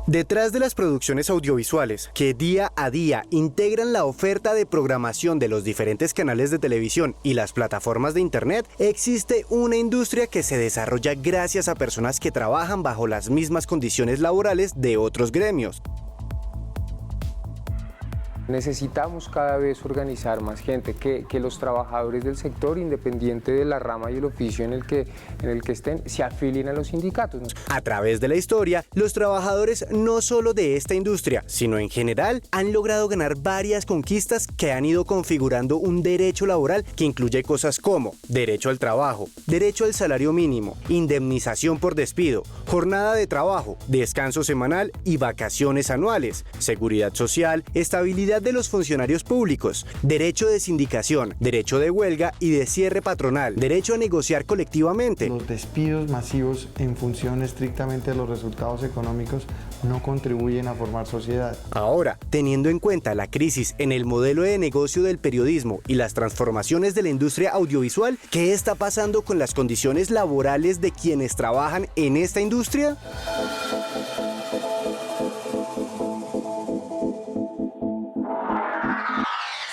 Detrás de las producciones audiovisuales que día a día integran la oferta de programación de los diferentes canales de televisión y las plataformas de internet, existe una industria que se desarrolla gracias a personas que trabajan bajo las mismas condiciones laborales de otros gremios. Necesitamos cada vez organizar más gente, que los trabajadores del sector, independiente de la rama y el oficio en el que estén, se afilien a los sindicatos. A través de la historia, los trabajadores no solo de esta industria, sino en general, han logrado ganar varias conquistas que han ido configurando un derecho laboral que incluye cosas como derecho al trabajo, derecho al salario mínimo, indemnización por despido, jornada de trabajo, descanso semanal y vacaciones anuales, seguridad social, estabilidad de los funcionarios públicos, derecho de sindicación, derecho de huelga y de cierre patronal, derecho a negociar colectivamente. Los despidos masivos en función estrictamente de los resultados económicos no contribuyen a formar sociedad. Ahora, teniendo en cuenta la crisis en el modelo de negocio del periodismo y las transformaciones de la industria audiovisual, ¿qué está pasando con las condiciones laborales de quienes trabajan en esta industria?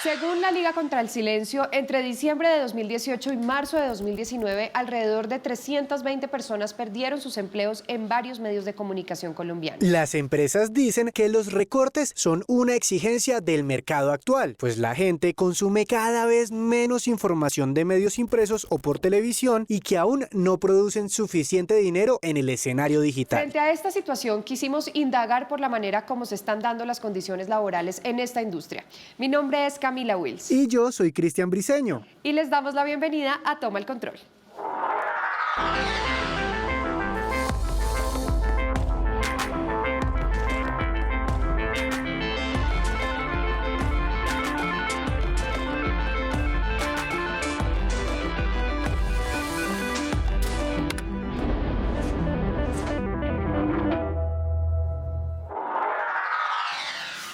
Según la Liga contra el Silencio, entre diciembre de 2018 y marzo de 2019, alrededor de 320 personas perdieron sus empleos en varios medios de comunicación colombianos. Las empresas dicen que los recortes son una exigencia del mercado actual, pues la gente consume cada vez menos información de medios impresos o por televisión y que aún no producen suficiente dinero en el escenario digital. Frente a esta situación, quisimos indagar por la manera como se están dando las condiciones laborales en esta industria. Mi nombre es Camila Wills. Y yo soy Cristian Briceño. Y les damos la bienvenida a Toma el Control.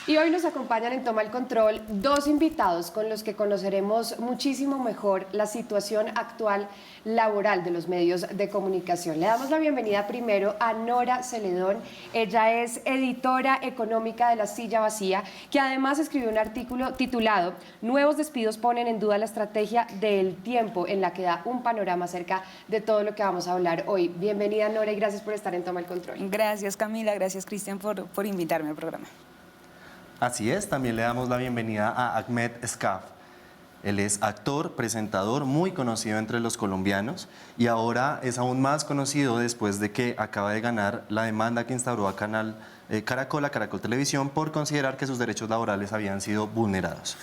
Y hoy nos acompañan en Toma el Control dos invitados con los que conoceremos muchísimo mejor la situación actual laboral de los medios de comunicación. Le damos la bienvenida primero a Nora Celedón. Ella es editora económica de La Silla Vacía, que además escribió un artículo titulado "Nuevos despidos ponen en duda la estrategia del tiempo", en la que da un panorama acerca de todo lo que vamos a hablar hoy. Bienvenida, Nora, y gracias por estar en Toma el Control. Gracias, Camila. Gracias, Cristian, por invitarme al programa. Así es, también le damos la bienvenida a Ahmed Escaf. Él es actor, presentador, muy conocido entre los colombianos y ahora es aún más conocido después de que acaba de ganar la demanda que instauró a Caracol Televisión por considerar que sus derechos laborales habían sido vulnerados.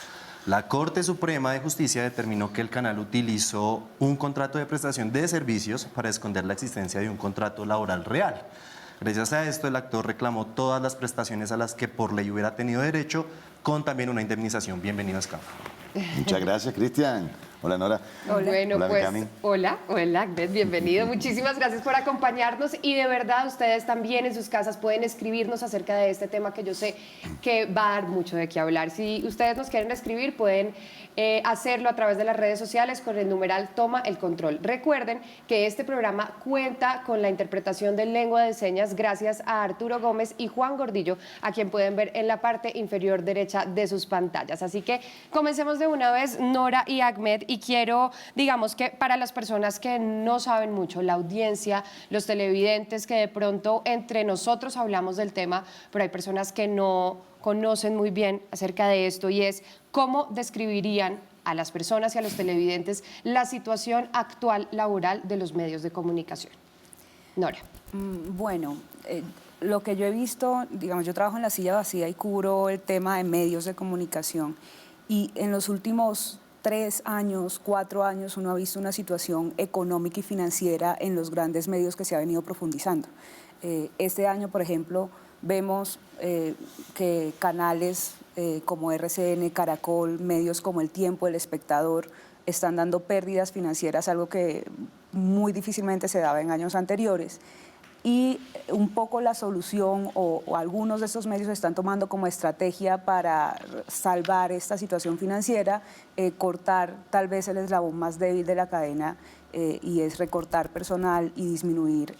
La Corte Suprema de Justicia determinó que el canal utilizó un contrato de prestación de servicios para esconder la existencia de un contrato laboral real. Gracias a esto, el actor reclamó todas las prestaciones a las que por ley hubiera tenido derecho, con también una indemnización. Bienvenido a Escaf. Muchas gracias, Cristian. Hola, Nora. Hola. Bueno, hola, pues, Cami. hola, Ahmed, bienvenido. Muchísimas gracias por acompañarnos y de verdad ustedes también en sus casas pueden escribirnos acerca de este tema que yo sé que va a dar mucho de qué hablar. Si ustedes nos quieren escribir, pueden hacerlo a través de las redes sociales con el numeral Toma el Control. Recuerden que este programa cuenta con la interpretación de lengua de señas gracias a Arturo Gómez y Juan Gordillo, a quien pueden ver en la parte inferior derecha de sus pantallas. Así que comencemos de una vez, Nora y Ahmed, y quiero, digamos que para las personas que no saben mucho, la audiencia, los televidentes, que de pronto entre nosotros hablamos del tema, pero hay personas que no conocen muy bien acerca de esto, y es cómo describirían a las personas y a los televidentes la situación actual laboral de los medios de comunicación. Nora. Bueno, lo que yo he visto, digamos, yo trabajo en La Silla Vacía y cubro el tema de medios de comunicación, y en los últimos 3 años, 4 años, uno ha visto una situación económica y financiera en los grandes medios que se ha venido profundizando. Este año, por ejemplo, vemos que canales como RCN, Caracol, medios como El Tiempo, El Espectador, están dando pérdidas financieras, algo que muy difícilmente se daba en años anteriores. y un poco la solución o algunos de estos medios están tomando como estrategia para salvar esta situación financiera, cortar tal vez el eslabón más débil de la cadena, y es recortar personal y disminuir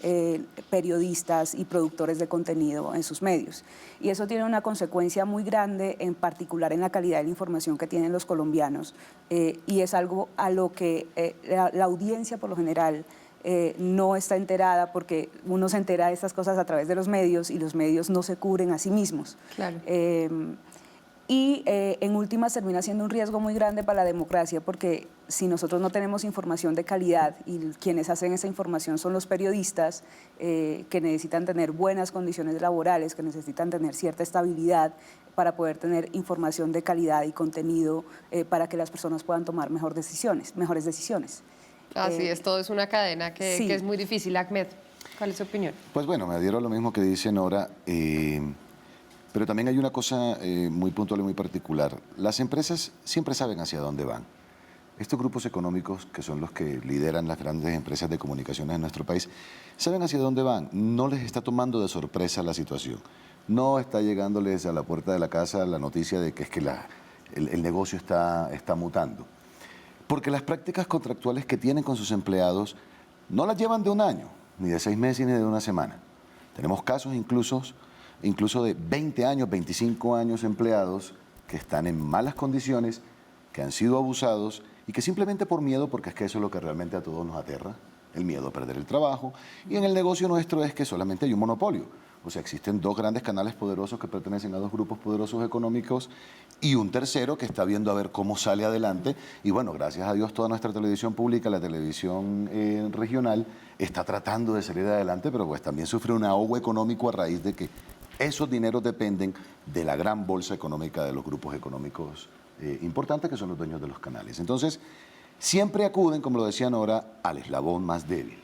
periodistas y productores de contenido en sus medios. Y eso tiene una consecuencia muy grande, en particular en la calidad de la información que tienen los colombianos, y es algo a lo que la audiencia por lo general no está enterada, porque uno se entera de estas cosas a través de los medios y los medios no se cubren a sí mismos. Claro. En últimas termina siendo un riesgo muy grande para la democracia, porque si nosotros no tenemos información de calidad y quienes hacen esa información son los periodistas, que necesitan tener buenas condiciones laborales, que necesitan tener cierta estabilidad para poder tener información de calidad y contenido para que las personas puedan tomar mejores decisiones. Así es, todo es una cadena que es muy difícil. Ahmed, ¿cuál es su opinión? Pues bueno, me adhiero a lo mismo que dice Nora, pero también hay una cosa muy puntual y muy particular. Las empresas siempre saben hacia dónde van. Estos grupos económicos, que son los que lideran las grandes empresas de comunicaciones en nuestro país, saben hacia dónde van. No les está tomando de sorpresa la situación. No está llegándoles a la puerta de la casa la noticia de que es que el negocio está mutando. Porque las prácticas contractuales que tienen con sus empleados no las llevan de un año, ni de 6 meses, ni de una semana. Tenemos casos incluso de 20 años, 25 años empleados que están en malas condiciones, que han sido abusados y que simplemente por miedo, porque es que eso es lo que realmente a todos nos aterra, el miedo a perder el trabajo. Y en el negocio nuestro es que solamente hay un monopolio. O sea, existen 2 grandes canales poderosos que pertenecen a 2 grupos poderosos económicos y un tercero que está viendo a ver cómo sale adelante. Y bueno, gracias a Dios toda nuestra televisión pública, la televisión regional, está tratando de salir adelante, pero pues también sufre un ahogo económico a raíz de que esos dineros dependen de la gran bolsa económica de los grupos económicos importantes que son los dueños de los canales. Entonces, siempre acuden, como lo decía Nora, al eslabón más débil.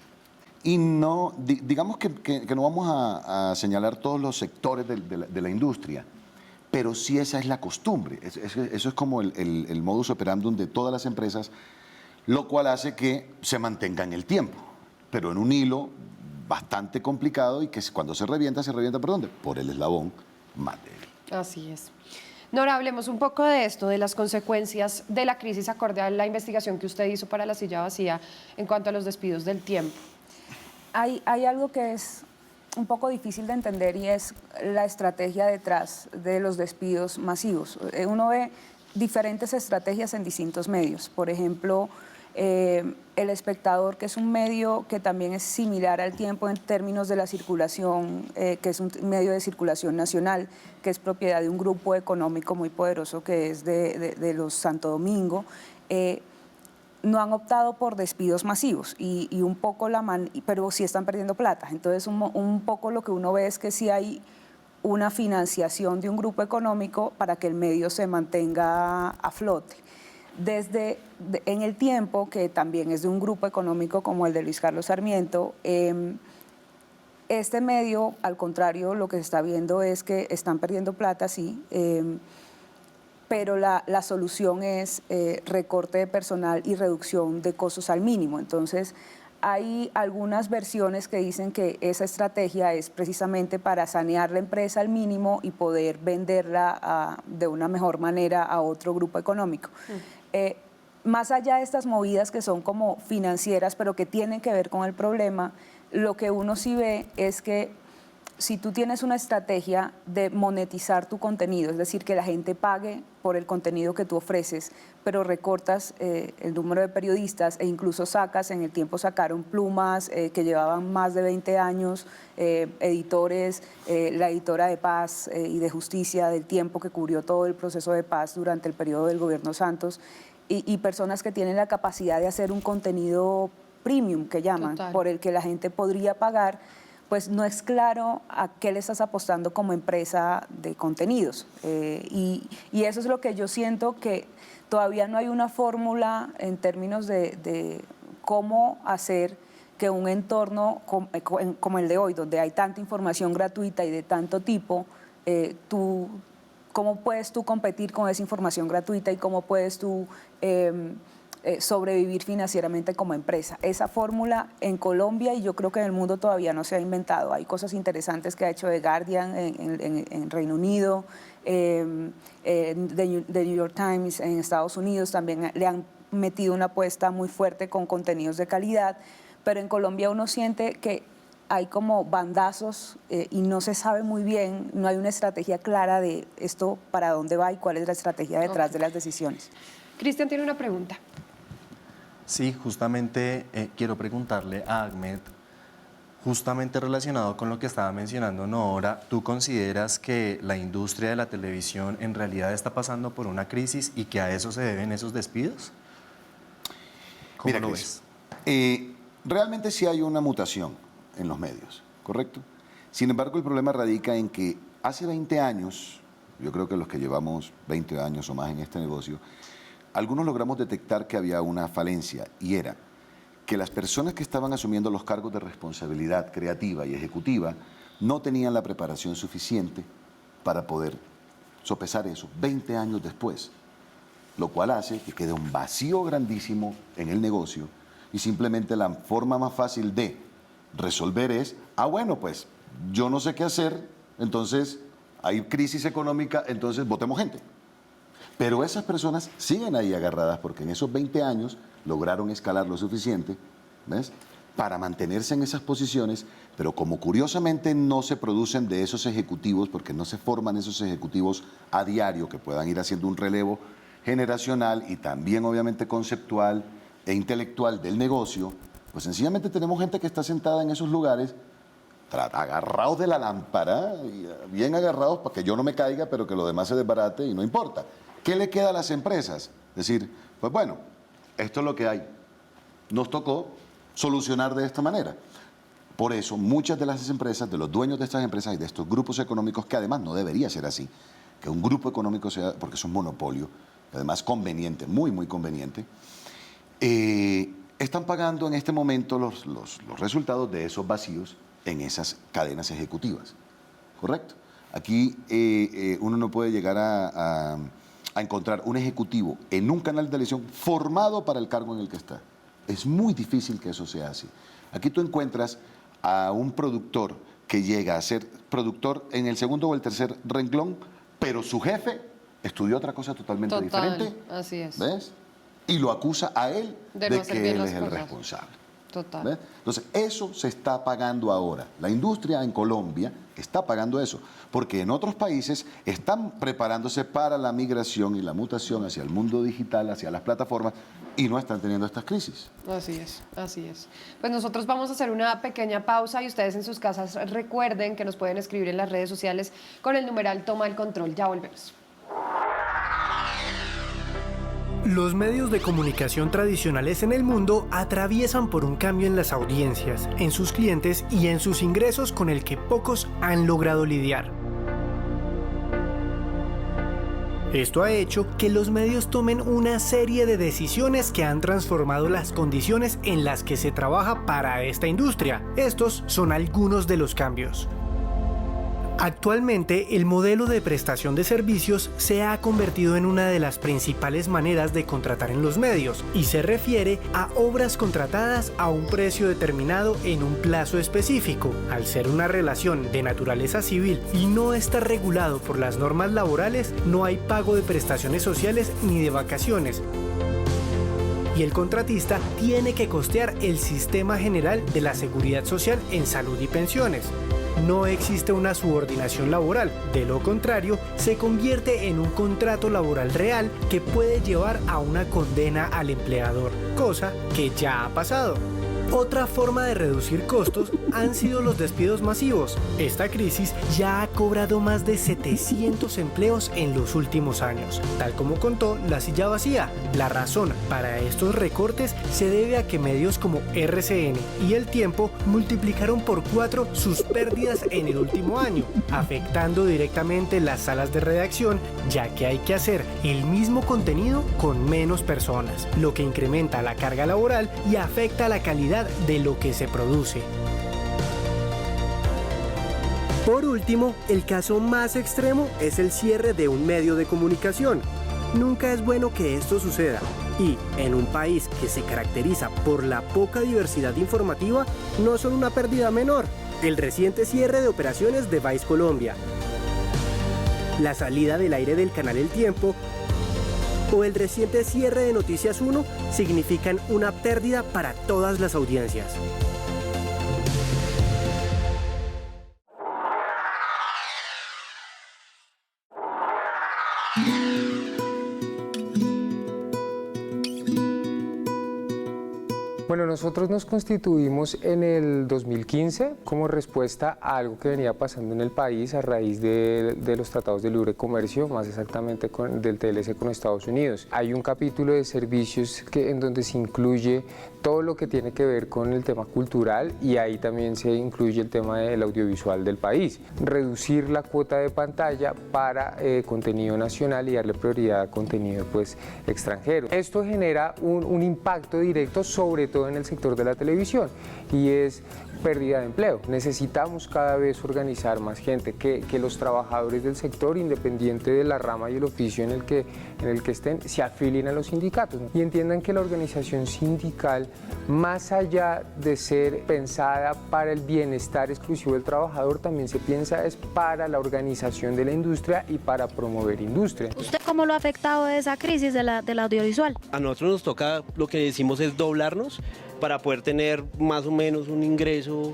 Y no, digamos que no vamos a señalar todos los sectores de la industria, pero sí esa es la costumbre. Eso es como el modus operandum de todas las empresas, lo cual hace que se mantenga en el tiempo, pero en un hilo bastante complicado y que cuando se revienta, ¿por dónde? Por el eslabón más débil. Así es. Nora, hablemos un poco de esto, de las consecuencias de la crisis acorde a la investigación que usted hizo para La Silla Vacía en cuanto a los despidos del tiempo. Hay algo que es un poco difícil de entender y es la estrategia detrás de los despidos masivos. Uno ve diferentes estrategias en distintos medios. Por ejemplo, El Espectador, que es un medio que también es similar al Tiempo en términos de la circulación, que es un medio de circulación nacional, que es propiedad de un grupo económico muy poderoso que es de los Santo Domingo, no han optado por despidos masivos y un poco pero sí están perdiendo plata. Entonces un poco lo que uno ve es que sí hay una financiación de un grupo económico para que el medio se mantenga a flote. En El Tiempo, que también es de un grupo económico como el de Luis Carlos Sarmiento, este medio, al contrario, lo que se está viendo es que están perdiendo plata, sí, pero la solución es recorte de personal y reducción de costos al mínimo. Entonces, hay algunas versiones que dicen que esa estrategia es precisamente para sanear la empresa al mínimo y poder venderla de una mejor manera a otro grupo económico. Más allá de estas movidas que son como financieras, pero que tienen que ver con el problema, lo que uno sí ve es que si tú tienes una estrategia de monetizar tu contenido, es decir, que la gente pague por el contenido que tú ofreces, pero recortas el número de periodistas e incluso sacas, en El Tiempo sacaron plumas que llevaban más de 20 años, editores, la editora de Paz y de Justicia del Tiempo que cubrió todo el proceso de paz durante el periodo del gobierno Santos, y personas que tienen la capacidad de hacer un contenido premium, que llaman, Total. por el que la gente podría pagar, pues no es claro a qué le estás apostando como empresa de contenidos. Y eso es lo que yo siento, que todavía no hay una fórmula en términos de cómo hacer que un entorno como el de hoy, donde hay tanta información gratuita y de tanto tipo, ¿cómo puedes tú competir con esa información gratuita y cómo puedes tú sobrevivir financieramente como empresa. Esa fórmula en Colombia y yo creo que en el mundo todavía no se ha inventado. Hay cosas interesantes que ha hecho The Guardian en Reino Unido, The New York Times en Estados Unidos también le han metido una apuesta muy fuerte con contenidos de calidad, pero en Colombia uno siente que hay como bandazos y no se sabe muy bien, no hay una estrategia clara de esto para dónde va y cuál es la estrategia detrás de las decisiones. Cristian tiene una pregunta. Sí, justamente quiero preguntarle a Ahmed, justamente relacionado con lo que estaba mencionando Nora, ¿tú consideras que la industria de la televisión en realidad está pasando por una crisis y que a eso se deben esos despidos? ¿Cómo Mira, lo Cris, ves? realmente sí hay una mutación en los medios, ¿correcto? Sin embargo, el problema radica en que hace 20 años, yo creo que los que llevamos 20 años o más en este negocio, algunos logramos detectar que había una falencia y era que las personas que estaban asumiendo los cargos de responsabilidad creativa y ejecutiva no tenían la preparación suficiente para poder sopesar eso 20 años después, lo cual hace que quede un vacío grandísimo en el negocio y simplemente la forma más fácil de resolver es, bueno, pues yo no sé qué hacer, entonces hay crisis económica, entonces votemos gente. Pero esas personas siguen ahí agarradas porque en esos 20 años lograron escalar lo suficiente, ¿ves?, para mantenerse en esas posiciones, pero como curiosamente no se producen de esos ejecutivos, porque no se forman esos ejecutivos a diario que puedan ir haciendo un relevo generacional y también obviamente conceptual e intelectual del negocio, pues sencillamente tenemos gente que está sentada en esos lugares agarrados de la lámpara, bien agarrados para que yo no me caiga, pero que lo demás se desbarate y no importa. ¿Qué le queda a las empresas? Decir, pues bueno, esto es lo que hay. Nos tocó solucionar de esta manera. Por eso, muchas de las empresas, de los dueños de estas empresas y de estos grupos económicos, que además no debería ser así, que un grupo económico sea, porque es un monopolio, además conveniente, muy, muy conveniente, están pagando en este momento los resultados de esos vacíos en esas cadenas ejecutivas. ¿Correcto? Aquí uno no puede llegar a encontrar un ejecutivo en un canal de televisión formado para el cargo en el que está. Es muy difícil que eso sea así. Aquí tú encuentras a un productor que llega a ser productor en el segundo o el tercer renglón, pero su jefe estudió otra cosa totalmente diferente. Así es. ¿Ves? Y lo acusa a él De de no hacer que bien él las es el cosas. responsable. Total. ¿Ves? Entonces, eso se está pagando ahora. La industria en Colombia está pagando eso, porque en otros países están preparándose para la migración y la mutación hacia el mundo digital, hacia las plataformas, y no están teniendo estas crisis. Así es, así es. Pues nosotros vamos a hacer una pequeña pausa y ustedes en sus casas recuerden que nos pueden escribir en las redes sociales con el numeral Toma el Control. Ya volvemos. Los medios de comunicación tradicionales en el mundo atraviesan por un cambio en las audiencias, en sus clientes y en sus ingresos con el que pocos han logrado lidiar. Esto ha hecho que los medios tomen una serie de decisiones que han transformado las condiciones en las que se trabaja para esta industria. Estos son algunos de los cambios. Actualmente, el modelo de prestación de servicios se ha convertido en una de las principales maneras de contratar en los medios y se refiere a obras contratadas a un precio determinado en un plazo específico. Al ser una relación de naturaleza civil y no estar regulado por las normas laborales, no hay pago de prestaciones sociales ni de vacaciones. Y el contratista tiene que costear el sistema general de la seguridad social en salud y pensiones. No existe una subordinación laboral, de lo contrario, se convierte en un contrato laboral real que puede llevar a una condena al empleador, cosa que ya ha pasado. Otra forma de reducir costos han sido los despidos masivos. Esta crisis ya ha cobrado más de 700 empleos en los últimos años, tal como contó La Silla Vacía. La razón para estos recortes se debe a que medios como RCN y El Tiempo multiplicaron por 4 sus pérdidas en el último año, afectando directamente las salas de redacción, ya que hay que hacer el mismo contenido con menos personas, lo que incrementa la carga laboral y afecta la calidad de lo que se produce. Por último, el caso más extremo es el cierre de un medio de comunicación. Nunca es bueno que esto suceda, Y, en un país que se caracteriza por la poca diversidad informativa, no son una pérdida menor. El reciente cierre de operaciones de Vice Colombia, la salida del aire del canal El Tiempo o el reciente cierre de Noticias 1 significan una pérdida para todas las audiencias. Bueno, nosotros nos constituimos en el 2015 como respuesta a algo que venía pasando en el país a raíz de los tratados de libre comercio, más exactamente del TLC con Estados Unidos. Hay un capítulo de servicios en donde se incluye todo lo que tiene que ver con el tema cultural y ahí también se incluye el tema del audiovisual del país. Reducir la cuota de pantalla para contenido nacional y darle prioridad a contenido extranjero. Esto genera un impacto directo sobre todo en el sector de la televisión y es pérdida de empleo. Necesitamos cada vez organizar más gente, que los trabajadores del sector, independiente de la rama y el oficio en el que estén, se afilien a los sindicatos y entiendan que la organización sindical, más allá de ser pensada para el bienestar exclusivo del trabajador, también se piensa es para la organización de la industria y para promover industria. ¿Usted cómo lo ha afectado esa crisis del audiovisual? A nosotros nos toca, lo que decimos es doblarnos para poder tener más o menos un ingreso,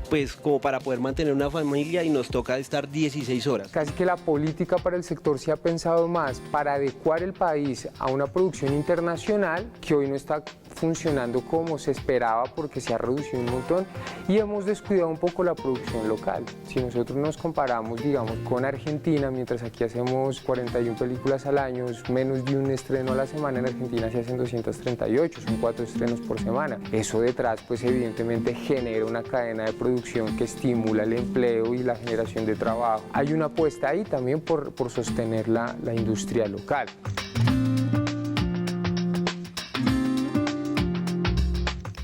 pues como para poder mantener una familia, y nos toca estar 16 horas. Casi que la política para el sector se ha pensado más para adecuar el país a una producción internacional que hoy no está funcionando como se esperaba porque se ha reducido un montón y hemos descuidado un poco la producción local. Si nosotros nos comparamos, digamos, con Argentina, mientras aquí hacemos 41 películas al año, menos de un estreno a la semana, en Argentina se hacen 238, son 4 estrenos por semana. Eso detrás, pues evidentemente genera una cadena de producción que estimula el empleo y la generación de trabajo. Hay una apuesta ahí también por sostener la industria local.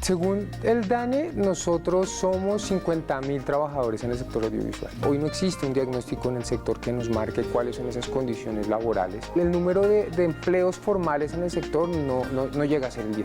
Según el DANE, nosotros somos 50.000 trabajadores en el sector audiovisual. Hoy no existe un diagnóstico en el sector que nos marque cuáles son esas condiciones laborales. El número de empleos formales en el sector no llega a ser el 10%.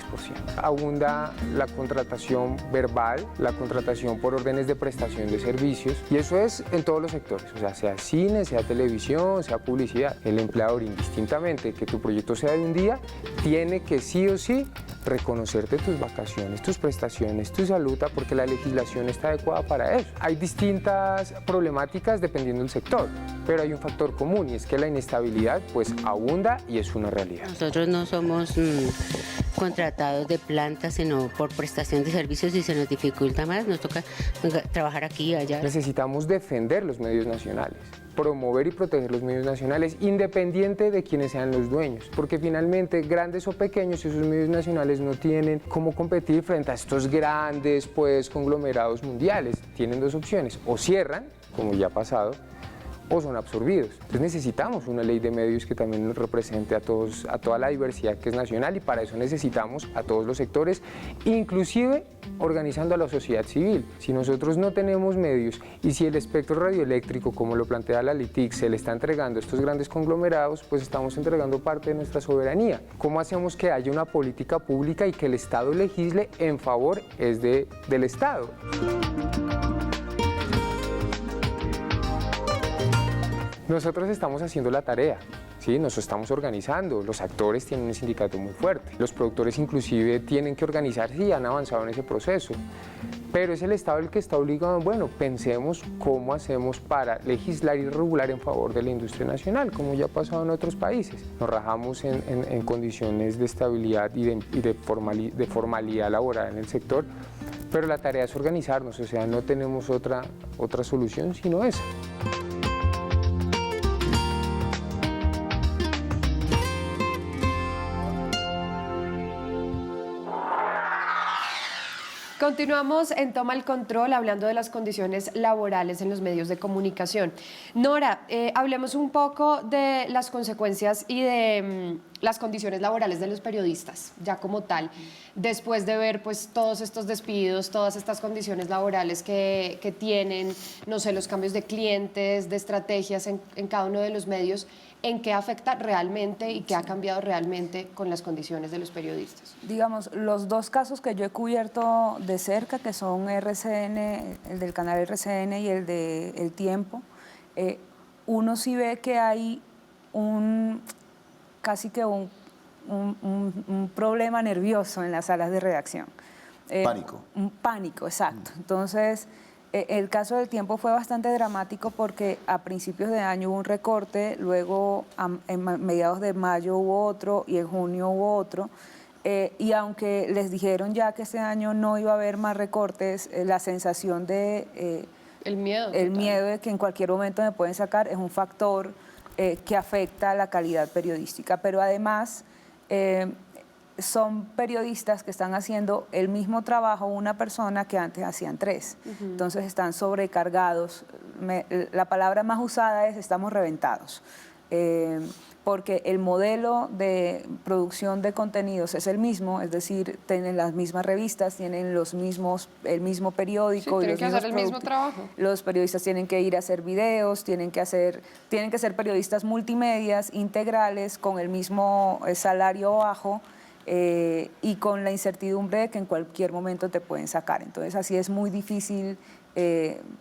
Abunda la contratación verbal, la contratación por órdenes de prestación de servicios, y eso es en todos los sectores, o sea cine, sea televisión, sea publicidad. El empleador, indistintamente que tu proyecto sea de un día, tiene que sí o sí reconocerte tus vacaciones, tus prestaciones, tu salud, porque la legislación está adecuada para eso. Hay distintas problemáticas dependiendo del sector, pero hay un factor común y es que la inestabilidad pues abunda y es una realidad. Nosotros no somos contratados de planta, sino por prestación de servicios y se nos dificulta más, nos toca trabajar aquí y allá. Necesitamos defender los medios nacionales, promover y proteger los medios nacionales, independiente de quienes sean los dueños, porque finalmente, grandes o pequeños, esos medios nacionales no tienen cómo competir frente a estos grandes conglomerados mundiales. Tienen dos opciones: o cierran, como ya ha pasado, o son absorbidos. Entonces necesitamos una ley de medios que también nos represente a toda la diversidad que es nacional, y para eso necesitamos a todos los sectores, inclusive organizando a la sociedad civil. Si nosotros no tenemos medios y si el espectro radioeléctrico, como lo plantea la LITIC, se le está entregando a estos grandes conglomerados, pues estamos entregando parte de nuestra soberanía. ¿Cómo hacemos que haya una política pública y que el Estado legisle en favor del Estado? Nosotros estamos haciendo la tarea, ¿sí? Nos estamos organizando, los actores tienen un sindicato muy fuerte, los productores inclusive tienen que organizarse y han avanzado en ese proceso, pero es el Estado el que está obligado. Bueno, pensemos cómo hacemos para legislar y regular en favor de la industria nacional, como ya ha pasado en otros países. Nos rajamos en condiciones de estabilidad y de formalidad laboral en el sector, pero la tarea es organizarnos, o sea, no tenemos otra solución sino esa. Continuamos en Toma el Control hablando de las condiciones laborales en los medios de comunicación. Nora, hablemos un poco de las consecuencias y de las condiciones laborales de los periodistas, ya como tal, después de ver pues todos estos despidos, todas estas condiciones laborales que tienen, no sé, los cambios de clientes, de estrategias en cada uno de los medios. ¿en qué afecta realmente y qué ha cambiado realmente con las condiciones de los periodistas? Digamos, los dos casos que yo he cubierto de cerca, que son RCN, el del canal RCN y el de El Tiempo, uno sí ve que hay casi que un problema nervioso en las salas de redacción. Pánico. Un pánico, exacto. Entonces, el caso del Tiempo fue bastante dramático porque a principios de año hubo un recorte, luego en mediados de mayo hubo otro y en junio hubo otro. Y aunque les dijeron ya que este año no iba a haber más recortes, la sensación de... el miedo de que en cualquier momento me pueden sacar es un factor que afecta la calidad periodística. Pero además son periodistas que están haciendo el mismo trabajo una persona que antes hacían 3. Entonces están sobrecargados. La palabra más usada es estamos reventados. Porque el modelo de producción de contenidos es el mismo, es decir, tienen las mismas revistas, tienen el mismo periódico. Sí, tienen que hacer el mismo trabajo. Los periodistas tienen que ir a hacer videos, tienen que ser periodistas multimedias, integrales, con el mismo salario bajo y con la incertidumbre de que en cualquier momento te pueden sacar. Entonces así es muy difícil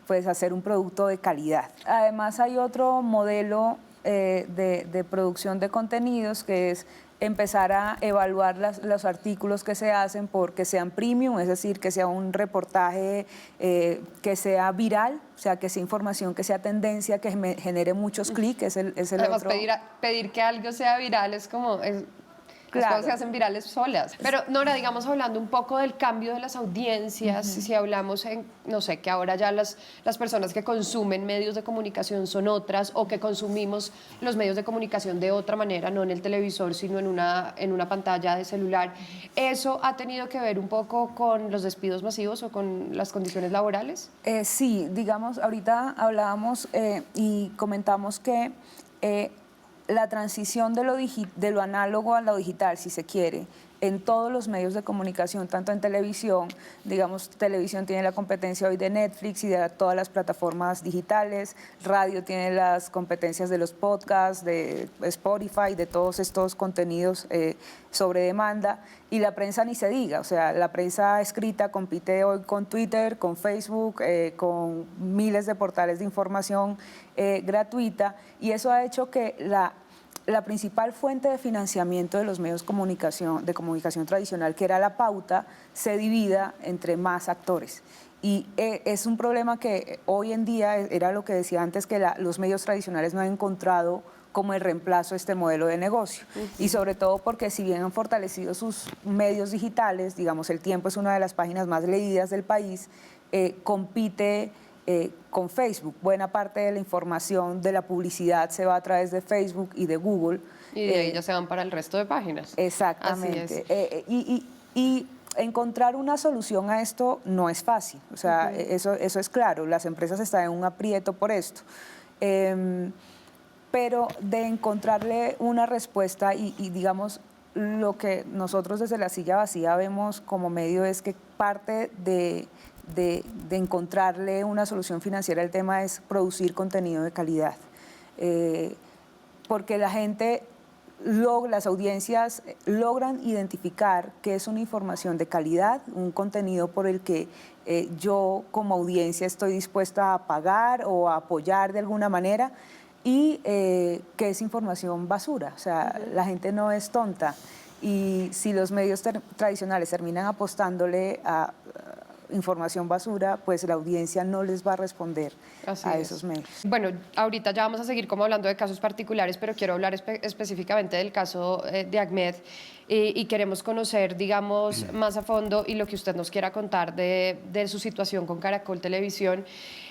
pues hacer un producto de calidad. Además hay otro modelo de producción de contenidos, que es empezar a evaluar los artículos que se hacen porque sean premium, es decir, que sea un reportaje que sea viral, o sea, que sea información que sea tendencia, que genere muchos clics, es el Además, otro. pedir que algo sea viral es como... Las cosas se hacen virales solas. Pero, Nora, digamos, hablando un poco del cambio de las audiencias, si hablamos no sé, que ahora ya las personas que consumen medios de comunicación son otras, o que consumimos los medios de comunicación de otra manera, no en el televisor, sino en una pantalla de celular, ¿eso ha tenido que ver un poco con los despidos masivos o con las condiciones laborales? Sí, digamos, ahorita hablábamos y comentamos que... la transición de lo análogo a lo digital, si se quiere, en todos los medios de comunicación, tanto en televisión, digamos, televisión tiene la competencia hoy de Netflix y de todas las plataformas digitales, radio tiene las competencias de los podcasts, de Spotify, de todos estos contenidos sobre demanda, y la prensa ni se diga, o sea, la prensa escrita compite hoy con Twitter, con Facebook, con miles de portales de información gratuita, y eso ha hecho que la principal fuente de financiamiento de los medios de comunicación tradicional, que era la pauta, se divida entre más actores. Y es un problema que hoy en día, era lo que decía antes, que los medios tradicionales no han encontrado como el reemplazo a este modelo de negocio. Y sobre todo porque si bien han fortalecido sus medios digitales, digamos, El Tiempo es una de las páginas más leídas del país, compite con Facebook. Buena parte de la información de la publicidad se va a través de Facebook y de Google. Y de ahí ya se van para el resto de páginas. Exactamente. Y encontrar una solución a esto no es fácil. O sea, eso es claro. Las empresas están en un aprieto por esto. Pero de encontrarle una respuesta y digamos, lo que nosotros desde La Silla Vacía vemos como medio es que parte de encontrarle una solución financiera al tema es producir contenido de calidad. Porque la gente, las audiencias logran identificar que es una información de calidad, un contenido por el que yo como audiencia estoy dispuesta a pagar o a apoyar de alguna manera, y que es información basura. O sea, la gente no es tonta. Y si los medios tradicionales terminan apostándole a información basura, pues la audiencia no les va a responder a esos medios. Bueno, ahorita ya vamos a seguir como hablando de casos particulares, pero quiero hablar específicamente del caso de Ahmed y queremos conocer, digamos, más a fondo y lo que usted nos quiera contar de su situación con Caracol Televisión.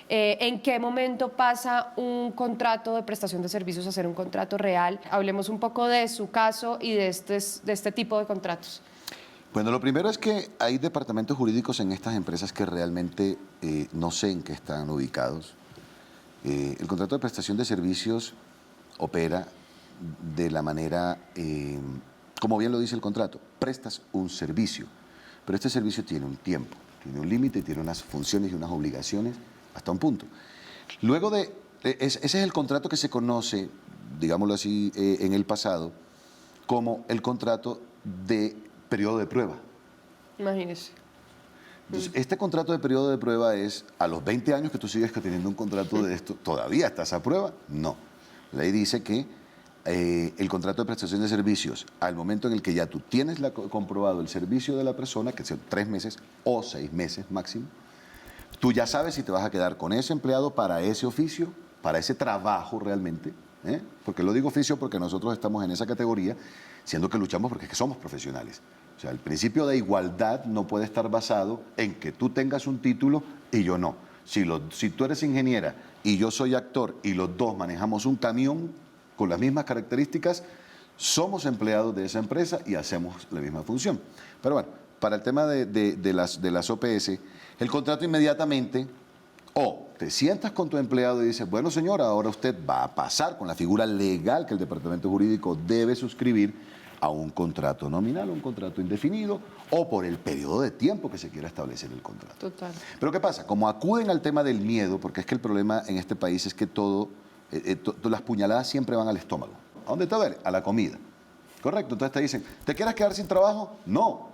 ¿En qué momento pasa un contrato de prestación de servicios a ser un contrato real? Hablemos un poco de su caso y de este tipo de contratos. Bueno, lo primero es que hay departamentos jurídicos en estas empresas que realmente no sé en qué están ubicados. El contrato de prestación de servicios opera de la manera, como bien lo dice el contrato, prestas un servicio, pero este servicio tiene un tiempo, tiene un límite, tiene unas funciones y unas obligaciones hasta un punto. Luego ese es el contrato que se conoce digámoslo así, en el pasado, como el contrato de periodo de prueba. Imagínese. Entonces, este contrato de periodo de prueba es, a los 20 años que tú sigues teniendo un contrato de esto, ¿todavía estás a prueba? No. La ley dice que el contrato de prestación de servicios, al momento en el que ya tú tienes comprobado el servicio de la persona, que son 3 meses o 6 meses máximo, tú ya sabes si te vas a quedar con ese empleado para ese oficio, para ese trabajo realmente, ¿eh? Porque lo digo oficio porque nosotros estamos en esa categoría, siendo que luchamos porque es que somos profesionales. O sea, el principio de igualdad no puede estar basado en que tú tengas un título y yo no. Si tú eres ingeniera y yo soy actor y los dos manejamos un camión con las mismas características, somos empleados de esa empresa y hacemos la misma función. Pero bueno, para el tema de las OPS, el contrato inmediatamente, o te sientas con tu empleado y dices, bueno señora, ahora usted va a pasar con la figura legal que el departamento jurídico debe suscribir a un contrato nominal, un contrato indefinido, o por el periodo de tiempo que se quiera establecer el contrato. Total. Pero ¿qué pasa? Como acuden al tema del miedo, porque es que el problema en este país es que las puñaladas siempre van al estómago. ¿A dónde te duele? A la comida. Correcto, entonces te dicen, ¿te quieres quedar sin trabajo? No.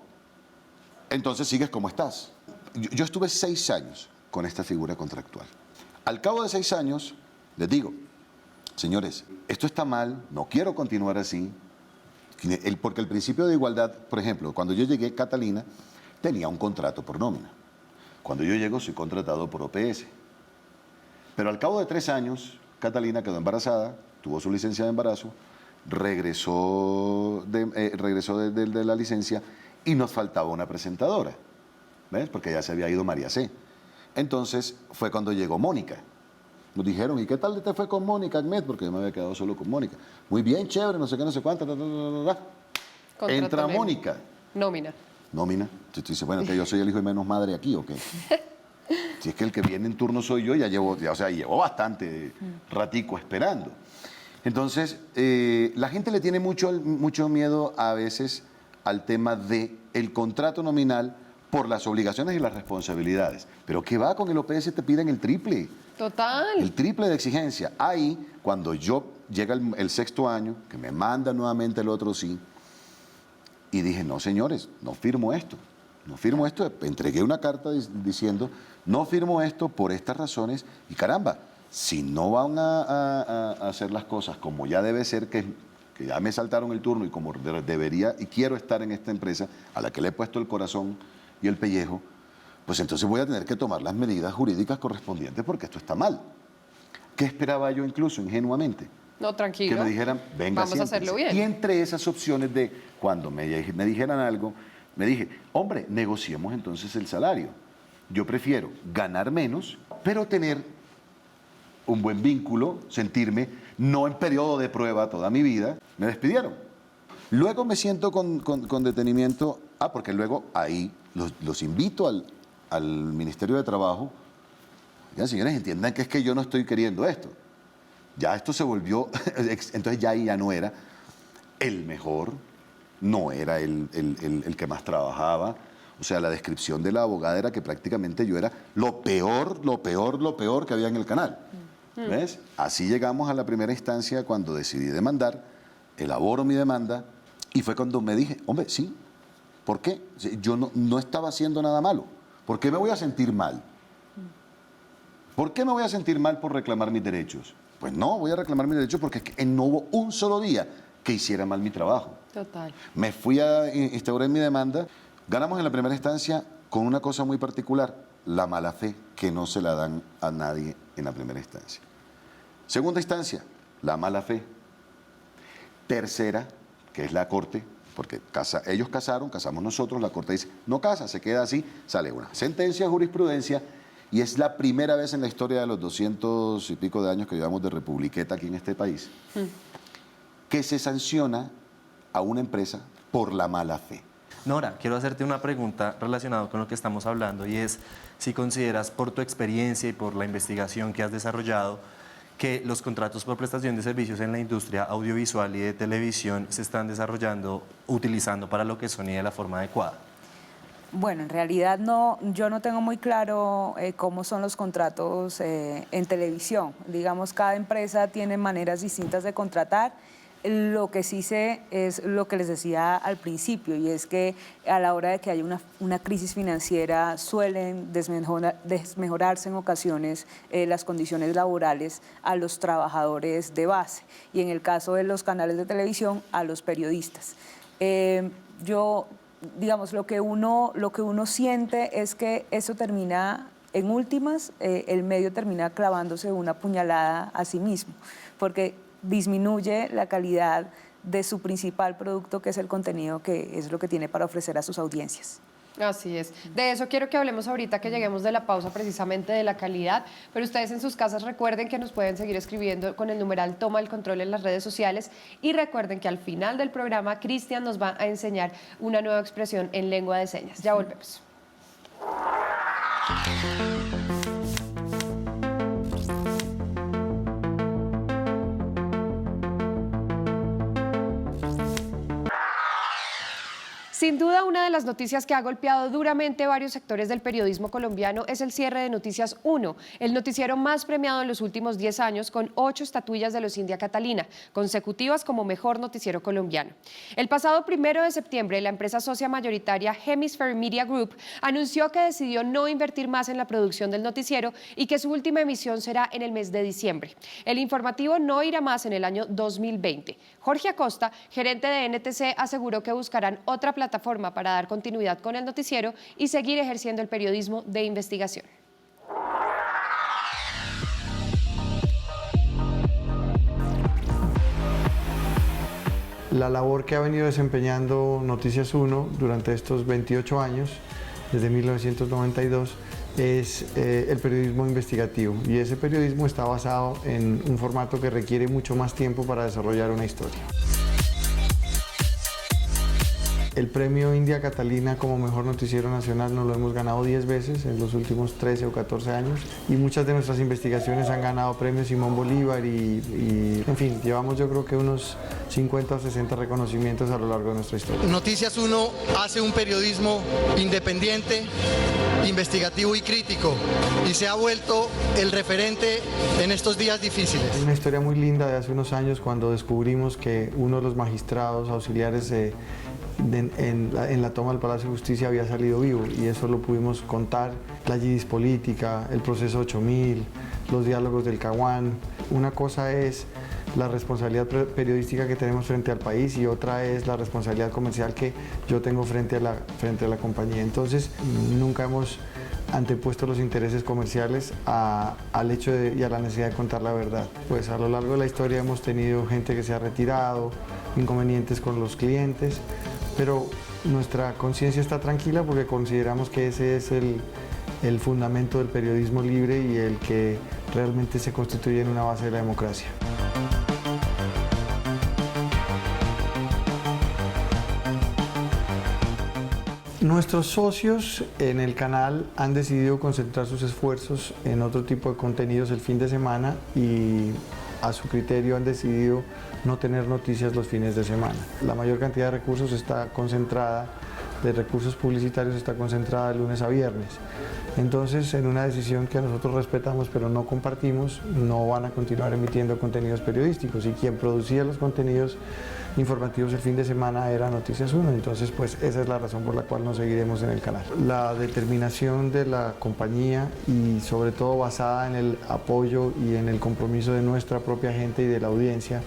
Entonces sigues como estás. Yo estuve 6 años con esta figura contractual. Al cabo de 6 años, les digo, señores, esto está mal, no quiero continuar así, porque el principio de igualdad, por ejemplo, cuando yo llegué, Catalina tenía un contrato por nómina. Cuando yo llego, soy contratado por OPS. Pero al cabo de 3 años, Catalina quedó embarazada, tuvo su licencia de embarazo, regresó de la licencia y nos faltaba una presentadora, ¿ves? Porque ya se había ido María C. Entonces fue cuando llegó Mónica. Nos dijeron, ¿y qué tal te fue con Mónica, Ahmed? Porque yo me había quedado solo con Mónica. Muy bien, chévere, no sé qué, no sé cuánto. Entra Mónica. Nómina. Tú dices, bueno, que yo soy el hijo de menos madre aquí, ¿o qué? Si es que el que viene en turno soy yo, llevo bastante ratico esperando. Entonces, la gente le tiene mucho miedo a veces al tema del contrato nominal por las obligaciones y las responsabilidades. Pero ¿qué va con el OPS? Te piden el triple. Total. El triple de exigencia. Ahí, cuando llega el 6º año, que me manda nuevamente el otro sí, y dije, no señores, no firmo esto. No firmo esto. Entregué una carta diciendo, no firmo esto por estas razones. Y caramba, si no van a hacer las cosas como ya debe ser, que ya me saltaron el turno y como debería y quiero estar en esta empresa a la que le he puesto el corazón y el pellejo, pues entonces voy a tener que tomar las medidas jurídicas correspondientes porque esto está mal. ¿Qué esperaba yo incluso ingenuamente? No, tranquilo. Que me dijeran, venga, vamos a hacerlo bien. Y entre esas opciones de cuando me dijeran algo, me dije, hombre, negociemos entonces el salario. Yo prefiero ganar menos, pero tener un buen vínculo, sentirme no en periodo de prueba toda mi vida. Me despidieron. Luego me siento con detenimiento, porque luego ahí los invito al Ministerio de Trabajo. Oigan, señores, entiendan que es que yo no estoy queriendo esto. Ya esto se volvió, entonces ya ahí ya no era el mejor, no era el que más trabajaba. O sea, la descripción de la abogada era que prácticamente yo era lo peor que había en el canal. ¿Ves? Así llegamos a la primera instancia cuando decidí demandar, elaboro mi demanda y fue cuando me dije, hombre, sí, ¿por qué? Yo no estaba haciendo nada malo. ¿Por qué me voy a sentir mal? ¿Por qué me voy a sentir mal por reclamar mis derechos? Pues no, voy a reclamar mis derechos porque es que no hubo un solo día que hiciera mal mi trabajo. Total. Me fui a instaurar mi demanda. Ganamos en la primera instancia con una cosa muy particular, la mala fe, que no se la dan a nadie en la primera instancia. Segunda instancia, la mala fe. Tercera, que es la corte, porque ellos casaron, casamos nosotros, la corte dice, no casa, se queda así, sale una sentencia de jurisprudencia y es la primera vez en la historia de los 200 y pico de años que llevamos de republiqueta aquí en este país, que se sanciona a una empresa por la mala fe. Nora, quiero hacerte una pregunta relacionada con lo que estamos hablando y es si consideras por tu experiencia y por la investigación que has desarrollado que los contratos por prestación de servicios en la industria audiovisual y de televisión se están utilizando para lo que son y de la forma adecuada. Bueno, en realidad yo no tengo muy claro cómo son los contratos en televisión. Digamos, cada empresa tiene maneras distintas de contratar. Lo que sí sé es lo que les decía al principio, y es que a la hora de que haya una crisis financiera suelen desmejorarse en ocasiones las condiciones laborales a los trabajadores de base, y en el caso de los canales de televisión, a los periodistas. Digamos, lo que uno siente es que eso termina, en últimas, el medio termina clavándose una puñalada a sí mismo, porque disminuye la calidad de su principal producto, que es el contenido, que es lo que tiene para ofrecer a sus audiencias. Así es. De eso quiero que hablemos ahorita que lleguemos de la pausa, precisamente de la calidad, pero ustedes en sus casas recuerden que nos pueden seguir escribiendo con el numeral Toma el Control en las redes sociales, y recuerden que al final del programa Cristian nos va a enseñar una nueva expresión en lengua de señas. Ya volvemos. Sin duda, una de las noticias que ha golpeado duramente varios sectores del periodismo colombiano es el cierre de Noticias 1, el noticiero más premiado en los últimos 10 años, con 8 estatuillas de los India Catalina, consecutivas como mejor noticiero colombiano. El pasado 1 de septiembre, la empresa socia mayoritaria Hemisphere Media Group anunció que decidió no invertir más en la producción del noticiero y que su última emisión será en el mes de diciembre. El informativo no irá más en el año 2020. Jorge Acosta, gerente de NTC, aseguró que buscarán otra plataforma para dar continuidad con el noticiero y seguir ejerciendo el periodismo de investigación. La labor que ha venido desempeñando Noticias 1 durante estos 28 años, desde 1992, es el periodismo investigativo, y ese periodismo está basado en un formato que requiere mucho más tiempo para desarrollar una historia. El premio India Catalina como mejor noticiero nacional nos lo hemos ganado 10 veces en los últimos 13 o 14 años, y muchas de nuestras investigaciones han ganado premios Simón Bolívar y en fin, llevamos yo creo que unos 50 o 60 reconocimientos a lo largo de nuestra historia. Noticias 1 hace un periodismo independiente, investigativo y crítico, y se ha vuelto el referente en estos días difíciles. Es una historia muy linda de hace unos años, cuando descubrimos que uno de los magistrados auxiliares en la toma del Palacio de Justicia había salido vivo, y eso lo pudimos contar. La yidis política, el proceso 8000, los diálogos del Caguán. Una cosa es la responsabilidad periodística que tenemos frente al país, y otra es la responsabilidad comercial que yo tengo frente a la compañía. Entonces, nunca hemos antepuesto los intereses comerciales al hecho y a la necesidad de contar la verdad. Pues a lo largo de la historia hemos tenido gente que se ha retirado, inconvenientes con los clientes, pero nuestra conciencia está tranquila porque consideramos que ese es el fundamento del periodismo libre y el que realmente se constituye en una base de la democracia. Nuestros socios en el canal han decidido concentrar sus esfuerzos en otro tipo de contenidos el fin de semana, y a su criterio han decidido no tener noticias los fines de semana. La mayor cantidad de recursos está concentrada, de recursos publicitarios está concentrada de lunes a viernes. Entonces, en una decisión que nosotros respetamos pero no compartimos, no van a continuar emitiendo contenidos periodísticos, y quien producía los contenidos informativos el fin de semana era Noticias 1. Entonces, pues esa es la razón por la cual nos seguiremos en el canal. La determinación de la compañía, y sobre todo basada en el apoyo y en el compromiso de nuestra propia gente y de la audiencia,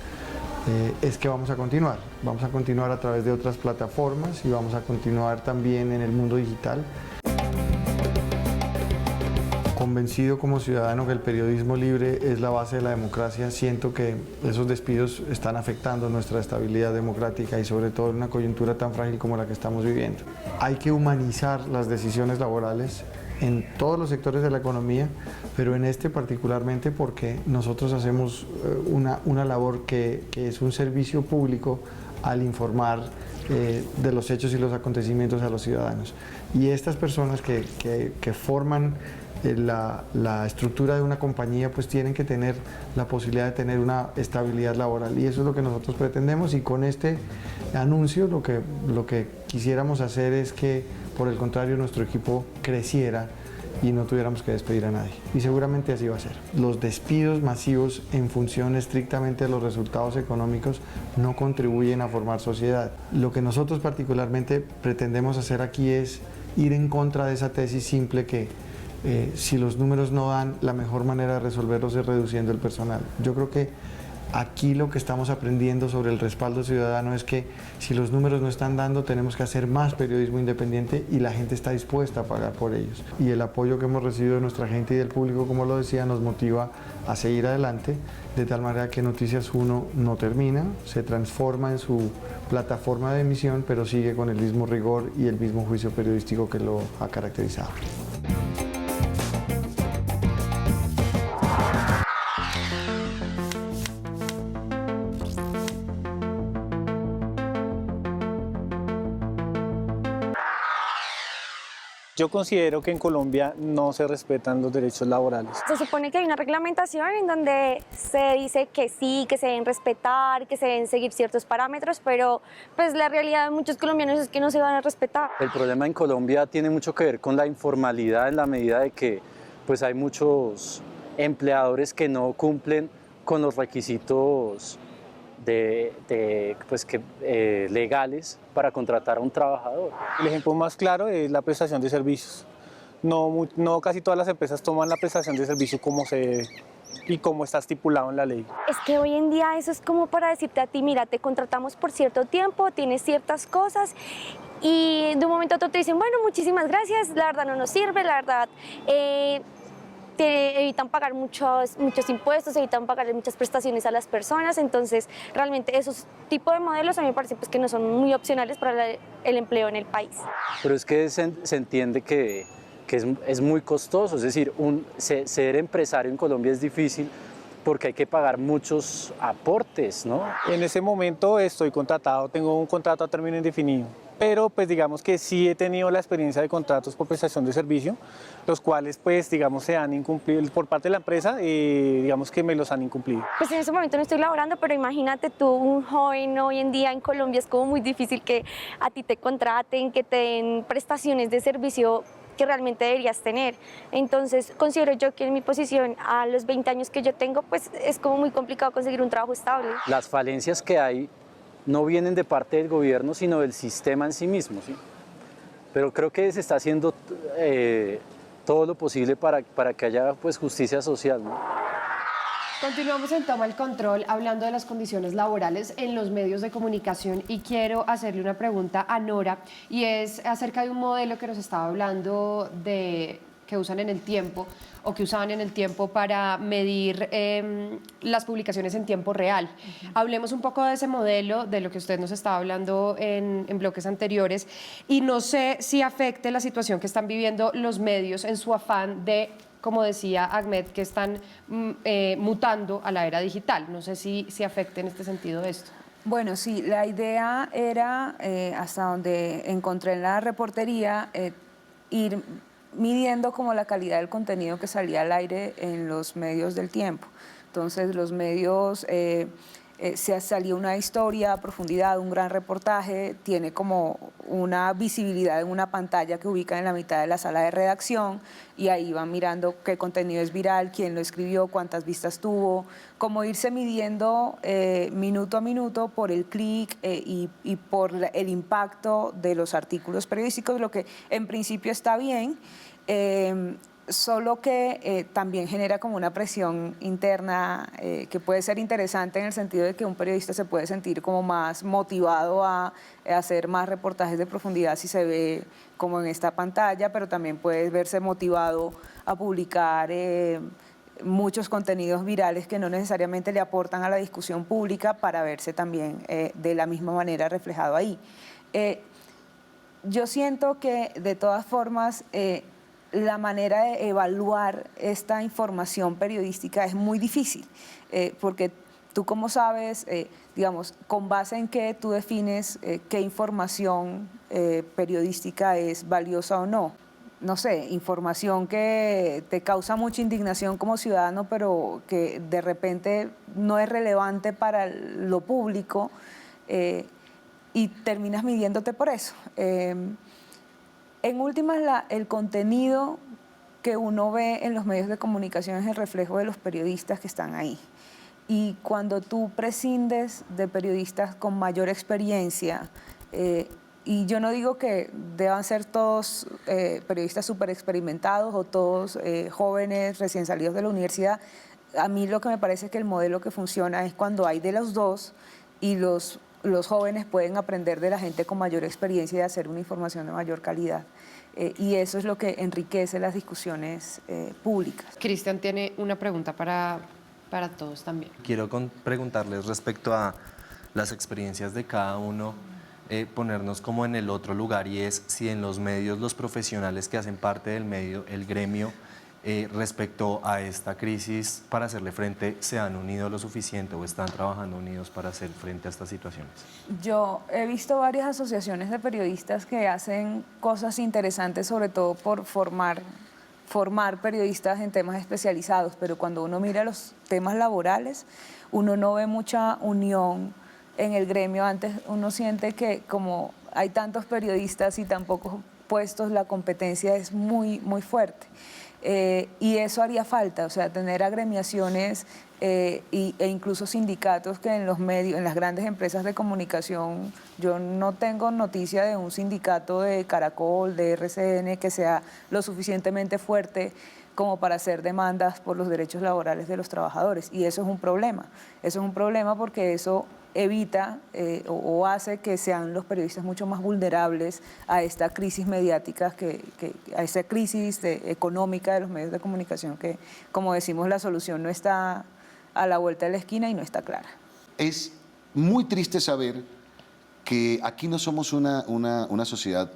es que vamos a continuar. Vamos a continuar a través de otras plataformas, y vamos a continuar también en el mundo digital. Convencido como ciudadano que el periodismo libre es la base de la democracia, siento que esos despidos están afectando nuestra estabilidad democrática, y sobre todo en una coyuntura tan frágil como la que estamos viviendo. Hay que humanizar las decisiones laborales en todos los sectores de la economía, pero en este particularmente porque nosotros hacemos una labor que es un servicio público al informar de los hechos y los acontecimientos a los ciudadanos. Y estas personas que forman la estructura de una compañía, pues tienen que tener la posibilidad de tener una estabilidad laboral, y eso es lo que nosotros pretendemos. Y con este anuncio lo que quisiéramos hacer es que por el contrario, nuestro equipo creciera y no tuviéramos que despedir a nadie. Y seguramente así va a ser. Los despidos masivos en función estrictamente de los resultados económicos no contribuyen a formar sociedad. Lo que nosotros particularmente pretendemos hacer aquí es ir en contra de esa tesis simple que si los números no dan, la mejor manera de resolverlos es reduciendo el personal. Yo creo que aquí lo que estamos aprendiendo sobre el respaldo ciudadano es que si los números no están dando, tenemos que hacer más periodismo independiente y la gente está dispuesta a pagar por ellos. Y el apoyo que hemos recibido de nuestra gente y del público, como lo decía, nos motiva a seguir adelante, de tal manera que Noticias 1 no termina, se transforma en su plataforma de emisión, pero sigue con el mismo rigor y el mismo juicio periodístico que lo ha caracterizado. Yo considero que en Colombia no se respetan los derechos laborales. Se supone que hay una reglamentación en donde se dice que sí, que se deben respetar, que se deben seguir ciertos parámetros, pero pues la realidad de muchos colombianos es que no se van a respetar. El problema en Colombia tiene mucho que ver con la informalidad en la medida de que pues hay muchos empleadores que no cumplen con los requisitos legales para contratar a un trabajador. El ejemplo más claro es la prestación de servicios. No casi todas las empresas toman la prestación de servicio como se debe y como está estipulado en la ley. Es que hoy en día eso es como para decirte a ti, mira, te contratamos por cierto tiempo, tienes ciertas cosas y de un momento a otro te dicen, bueno, muchísimas gracias, la verdad no nos sirve, la verdad te evitan pagar muchos impuestos, evitan pagar muchas prestaciones a las personas, entonces realmente esos tipos de modelos a mí me parece pues, que no son muy opcionales para el empleo en el país. Pero es que se entiende que es muy costoso, es decir, ser empresario en Colombia es difícil porque hay que pagar muchos aportes, ¿no? En ese momento estoy contratado, tengo un contrato a término indefinido. Pero pues digamos que sí he tenido la experiencia de contratos por prestación de servicio, los cuales pues digamos se han incumplido por parte de la empresa, digamos que me los han incumplido. Pues en ese momento no estoy laborando, pero imagínate tú, un joven hoy en día en Colombia es como muy difícil que a ti te contraten, que te den prestaciones de servicio que realmente deberías tener. Entonces considero yo que en mi posición a los 20 años que yo tengo pues es como muy complicado conseguir un trabajo estable. Las falencias que hay no vienen de parte del gobierno, sino del sistema en sí mismo, ¿sí? Pero creo que se está haciendo todo lo posible para que haya pues, justicia social, ¿no? Continuamos en Toma el Control hablando de las condiciones laborales en los medios de comunicación y quiero hacerle una pregunta a Nora y es acerca de un modelo que nos estaba hablando que usan en el tiempo o que usaban en el tiempo para medir las publicaciones en tiempo real. Hablemos un poco de ese modelo, de lo que usted nos estaba hablando en bloques anteriores y no sé si afecte la situación que están viviendo los medios en su afán de, como decía Ahmed, que están mutando a la era digital. No sé si afecte en este sentido esto. Bueno, sí, la idea era, hasta donde encontré en la reportería, ir midiendo como la calidad del contenido que salía al aire en los medios del tiempo. Entonces los medios, se salía una historia a profundidad, un gran reportaje, tiene como una visibilidad en una pantalla que ubica en la mitad de la sala de redacción y ahí van mirando qué contenido es viral, quién lo escribió, cuántas vistas tuvo, como irse midiendo minuto a minuto por el clic y por el impacto de los artículos periodísticos, lo que en principio está bien. Solo que también genera como una presión interna que puede ser interesante en el sentido de que un periodista se puede sentir como más motivado a hacer más reportajes de profundidad si se ve como en esta pantalla, pero también puede verse motivado a publicar muchos contenidos virales que no necesariamente le aportan a la discusión pública para verse también de la misma manera reflejado ahí. Yo siento que de todas formas la manera de evaluar esta información periodística es muy difícil, porque tú como sabes, digamos, con base en qué tú defines qué información periodística es valiosa o no. No sé, información que te causa mucha indignación como ciudadano, pero que de repente no es relevante para lo público y terminas midiéndote por eso. En últimas, el contenido que uno ve en los medios de comunicación es el reflejo de los periodistas que están ahí. Y cuando tú prescindes de periodistas con mayor experiencia, y yo no digo que deban ser todos periodistas súper experimentados o todos jóvenes recién salidos de la universidad, a mí lo que me parece es que el modelo que funciona es cuando hay de los dos y los jóvenes pueden aprender de la gente con mayor experiencia y hacer una información de mayor calidad. Y eso es lo que enriquece las discusiones públicas. Cristian tiene una pregunta para todos también. Quiero preguntarles respecto a las experiencias de cada uno, ponernos como en el otro lugar, y es si en los medios los profesionales que hacen parte del medio, el gremio, respecto a esta crisis para hacerle frente, ¿se han unido lo suficiente o están trabajando unidos para hacer frente a estas situaciones? Yo he visto varias asociaciones de periodistas que hacen cosas interesantes, sobre todo por formar periodistas en temas especializados, pero cuando uno mira los temas laborales, uno no ve mucha unión en el gremio. Antes uno siente que como hay tantos periodistas y tan pocos puestos, la competencia es muy, muy fuerte. Y eso haría falta, o sea, tener agremiaciones e incluso sindicatos que en los medios, en las grandes empresas de comunicación, yo no tengo noticia de un sindicato de Caracol, de RCN, que sea lo suficientemente fuerte como para hacer demandas por los derechos laborales de los trabajadores. Y eso es un problema. Eso es un problema porque eso evita o hace que sean los periodistas mucho más vulnerables a esta crisis mediática, a esa crisis económica de los medios de comunicación, que, como decimos, la solución no está a la vuelta de la esquina y no está clara. Es muy triste saber que aquí no somos una sociedad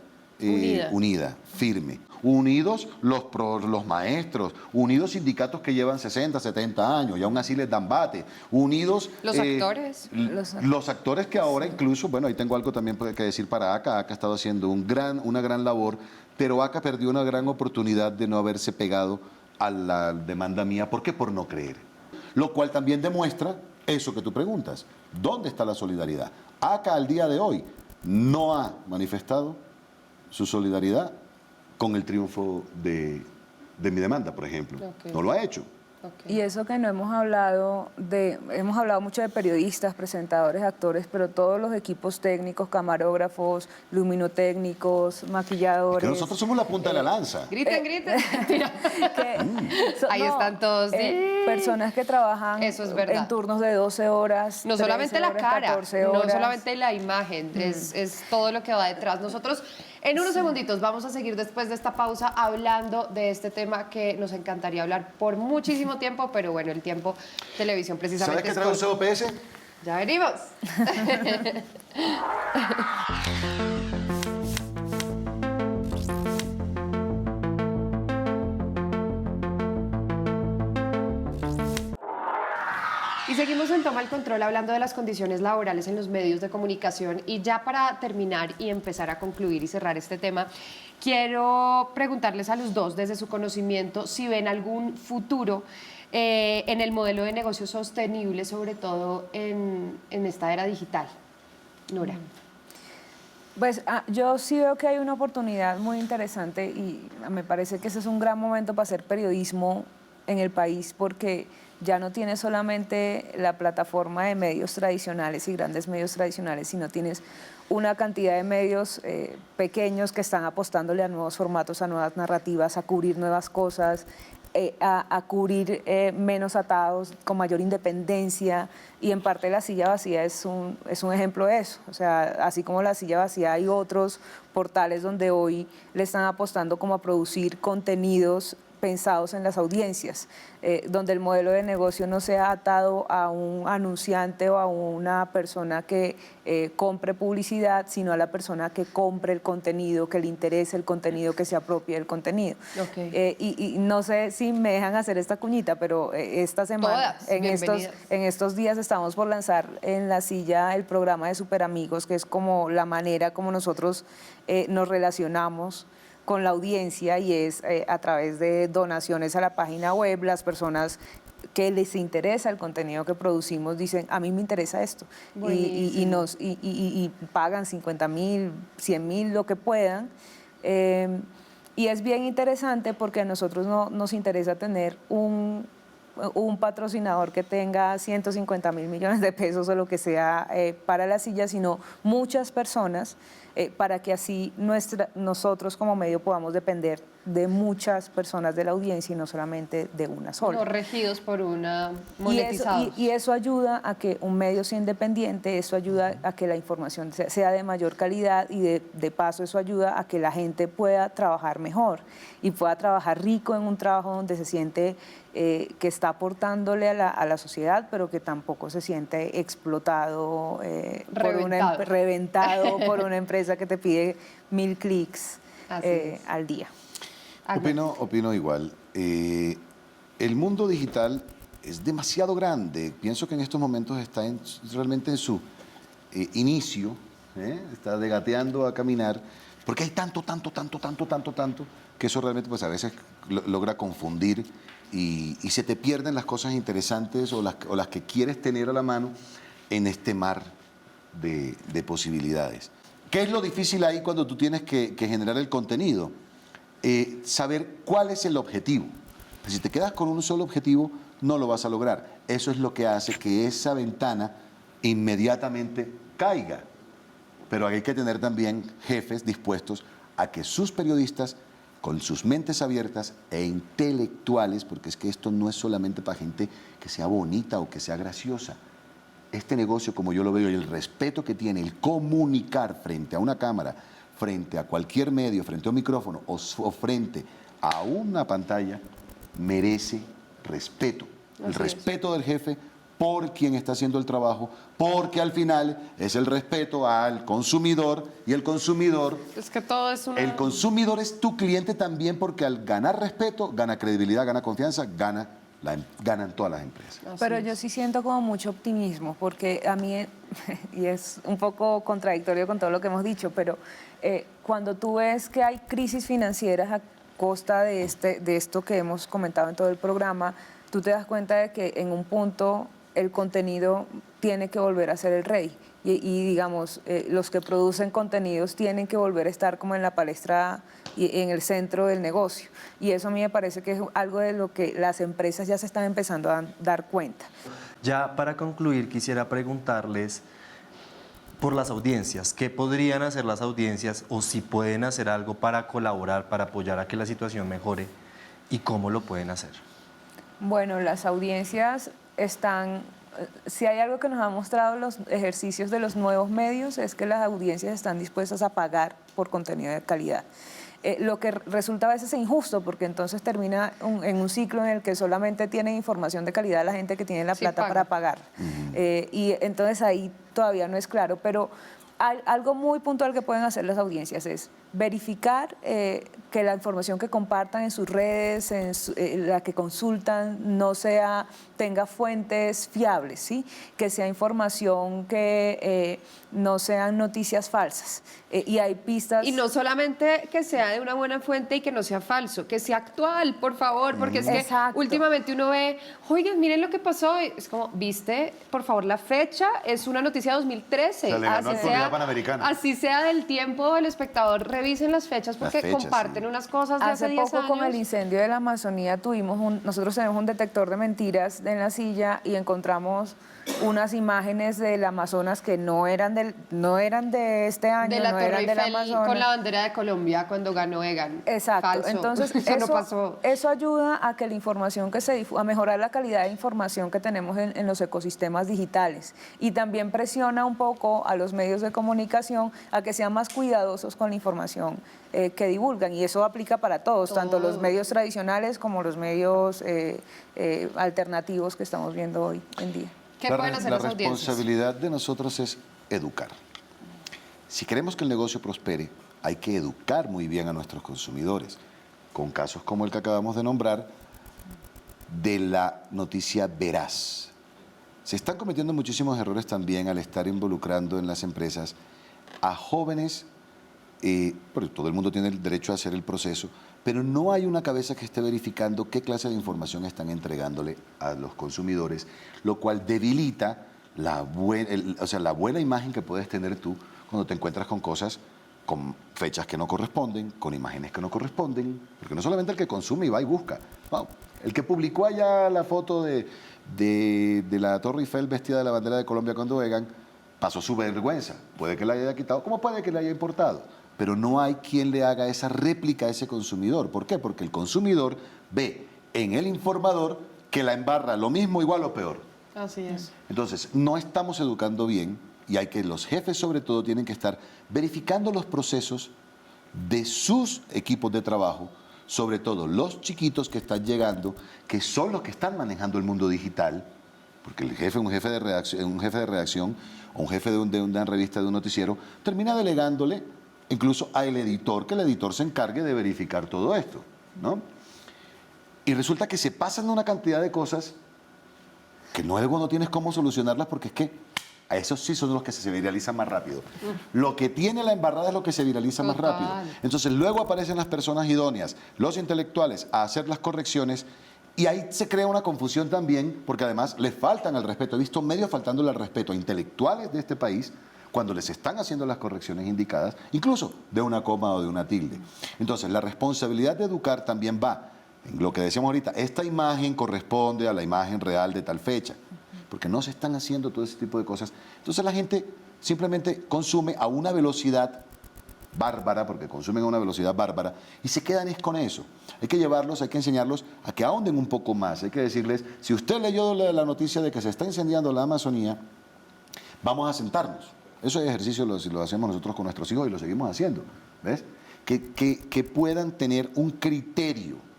unida, firme. Unidos los maestros, unidos sindicatos que llevan 60, 70 años y aún así les dan bate. Unidos los actores. Los actores que ahora incluso, bueno, ahí tengo algo también que decir para ACA. ACA ha estado haciendo una gran labor, pero ACA perdió una gran oportunidad de no haberse pegado a la demanda mía. ¿Por qué? Por no creer. Lo cual también demuestra eso que tú preguntas. ¿Dónde está la solidaridad? ACA al día de hoy no ha manifestado su solidaridad con el triunfo de mi demanda, por ejemplo. Okay. No lo ha hecho. Okay. Y eso que no hemos hablado mucho de periodistas, presentadores, actores, pero todos los equipos técnicos, camarógrafos, luminotécnicos, maquilladores. Que nosotros somos la punta de la lanza. Griten. Ahí están todos. Personas que trabajan en turnos de 12 horas. No solamente horas, la cara, 14 horas. No solamente la imagen, es todo lo que va detrás. Nosotros en unos segunditos vamos a seguir después de esta pausa hablando de este tema que nos encantaría hablar por muchísimo tiempo, pero bueno, el tiempo televisión precisamente. ¿Sabes qué trae un COPS? Ya venimos. Y seguimos en Toma el Control hablando de las condiciones laborales en los medios de comunicación. Y ya para terminar y empezar a concluir y cerrar este tema, quiero preguntarles a los dos desde su conocimiento si ven algún futuro en el modelo de negocio sostenible, sobre todo en esta era digital. Nora. Pues yo sí veo que hay una oportunidad muy interesante y me parece que ese es un gran momento para hacer periodismo en el país, porque ya no tienes solamente la plataforma de medios tradicionales y grandes medios tradicionales, sino tienes una cantidad de medios pequeños que están apostándole a nuevos formatos, a nuevas narrativas, a cubrir nuevas cosas, a cubrir menos atados, con mayor independencia, y en parte La Silla Vacía es un ejemplo de eso. O sea, así como La Silla Vacía, hay otros portales donde hoy le están apostando como a producir contenidos pensados en las audiencias, donde el modelo de negocio no sea atado a un anunciante o a una persona que compre publicidad, sino a la persona que compre el contenido, que le interese el contenido, que se apropie del contenido. Okay. Y no sé si me dejan hacer esta cuñita, pero esta semana, en estos días estamos por lanzar en La Silla el programa de Super Amigos, que es como la manera como nosotros nos relacionamos con la audiencia, y es a través de donaciones a la página web. Las personas que les interesa el contenido que producimos dicen, a mí me interesa esto, y pagan 50.000, 100.000, lo que puedan, Y es bien interesante porque a nosotros no nos interesa tener un patrocinador que tenga 150 mil millones de pesos o lo que sea para la silla, sino muchas personas para que así nosotros como medio podamos depender de muchas personas de la audiencia y no solamente de una sola. No regidos por una monetizados. Y eso ayuda a que un medio sea independiente, eso ayuda a que la información sea de mayor calidad y de paso eso ayuda a que la gente pueda trabajar mejor y pueda trabajar rico en un trabajo donde se siente que está aportándole a la sociedad, pero que tampoco se siente explotado, reventado por una empresa que te pide 1000 clics al día. Opino igual. El mundo digital es demasiado grande. Pienso que en estos momentos está realmente en su inicio, está degateando a caminar, porque hay tanto, que eso realmente pues a veces logra confundir y se te pierden las cosas interesantes o las que quieres tener a la mano en este mar de posibilidades. ¿Qué es lo difícil ahí cuando tú tienes que generar el contenido? Saber cuál es el objetivo. Si te quedas con un solo objetivo, no lo vas a lograr. Eso es lo que hace que esa ventana inmediatamente caiga. Pero hay que tener también jefes dispuestos a que sus periodistas, con sus mentes abiertas e intelectuales, porque es que esto no es solamente para gente que sea bonita o que sea graciosa. Este negocio, como yo lo veo, y el respeto que tiene el comunicar frente a una cámara, frente a cualquier medio, frente a un micrófono o frente a una pantalla, merece respeto. El respeto del jefe por quien está haciendo el trabajo, porque al final es el respeto al consumidor y el consumidor... Es que todo es una... El consumidor es tu cliente también porque al ganar respeto, gana credibilidad, gana confianza, ganan todas las empresas. Pero yo sí siento como mucho optimismo, porque a mí, y es un poco contradictorio con todo lo que hemos dicho, pero cuando tú ves que hay crisis financieras a costa de esto que hemos comentado en todo el programa, tú te das cuenta de que en un punto el contenido tiene que volver a ser el rey. Y digamos, los que producen contenidos tienen que volver a estar como en la palestra y en el centro del negocio. Y eso a mí me parece que es algo de lo que las empresas ya se están empezando a dar cuenta. Ya para concluir, quisiera preguntarles por las audiencias. ¿Qué podrían hacer las audiencias o si pueden hacer algo para colaborar, para apoyar a que la situación mejore y cómo lo pueden hacer? Bueno, las audiencias están... Si hay algo que nos han mostrado los ejercicios de los nuevos medios es que las audiencias están dispuestas a pagar por contenido de calidad. Lo que resulta a veces injusto porque entonces termina en un ciclo en el que solamente tiene información de calidad la gente que tiene la plata para pagar. Y entonces ahí todavía no es claro, pero algo muy puntual que pueden hacer las audiencias es verificar que la información que compartan en sus redes, la que consultan, tenga fuentes fiables, ¿sí? Que sea información que no sean noticias falsas. Y hay pistas... Y no solamente que sea de una buena fuente y que no sea falso, que sea actual, por favor, porque es que últimamente uno ve, oigan, miren lo que pasó, es como, ¿viste? Por favor, la fecha es una noticia de 2013. Así sea del tiempo del espectador, revisen las fechas porque comparten unas cosas de hace 10 años. Hace poco con el incendio de la Amazonía nosotros tenemos un detector de mentiras en la silla y encontramos unas imágenes del Amazonas que no eran de este año, de la no Torre eran del Eiffel Amazonas. Con la bandera de Colombia cuando ganó Egan. Exacto. Falso. Entonces eso no pasó. Eso ayuda a que la información que se difunde, a mejorar la calidad de información que tenemos en los ecosistemas digitales y también presiona un poco a los medios de comunicación a que sean más cuidadosos con la información que divulgan y eso aplica para todos, tanto los medios tradicionales como los medios alternativos que estamos viendo hoy en día. ¿Qué pueden hacer las audiencias? La responsabilidad de nosotros es educar. Si queremos que el negocio prospere, hay que educar muy bien a nuestros consumidores, con casos como el que acabamos de nombrar, de la noticia veraz. Se están cometiendo muchísimos errores también al estar involucrando en las empresas a jóvenes, porque todo el mundo tiene el derecho a hacer el proceso, pero no hay una cabeza que esté verificando qué clase de información están entregándole a los consumidores, lo cual debilita la buena imagen que puedes tener tú cuando te encuentras con cosas con fechas que no corresponden, con imágenes que no corresponden, porque no solamente el que consume y va y busca, no, el que publicó allá la foto de la Torre Eiffel vestida de la bandera de Colombia cuando llegan, pasó su vergüenza, puede que la haya quitado, como puede que la haya importado, pero no hay quien le haga esa réplica a ese consumidor. ¿Por qué? Porque el consumidor ve en el informador que la embarra lo mismo, igual o peor. Así es. Entonces, no estamos educando bien y hay que, los jefes sobre todo, tienen que estar verificando los procesos de sus equipos de trabajo, sobre todo los chiquitos que están llegando, que son los que están manejando el mundo digital, porque el jefe, un jefe de redacción o un jefe de una revista, de un noticiero, termina delegándole incluso al editor, que el editor se encargue de verificar todo esto, ¿no? Y resulta que se pasan una cantidad de cosas que luego no tienes cómo solucionarlas, porque es que a esos sí son los que se viralizan más rápido. Lo que tiene la embarrada es lo que se viraliza más rápido. Entonces luego aparecen las personas idóneas, los intelectuales, a hacer las correcciones, y ahí se crea una confusión también, porque además les faltan al respeto. He visto medios faltándole al respeto a intelectuales de este país cuando les están haciendo las correcciones indicadas, incluso de una coma o de una tilde. Entonces la responsabilidad de educar también va en lo que decíamos ahorita, esta imagen corresponde a la imagen real de tal fecha, porque no se están haciendo todo ese tipo de cosas. Entonces la gente simplemente consume a una velocidad bárbara, porque consumen a una velocidad bárbara, y se quedan con eso. Hay que llevarlos, hay que enseñarlos a que ahonden un poco más. Hay que decirles, si usted leyó la noticia de que se está incendiando la Amazonía, vamos a sentarnos. Ese ejercicio lo hacemos nosotros con nuestros hijos y lo seguimos haciendo. ¿Ves? Que puedan tener un criterio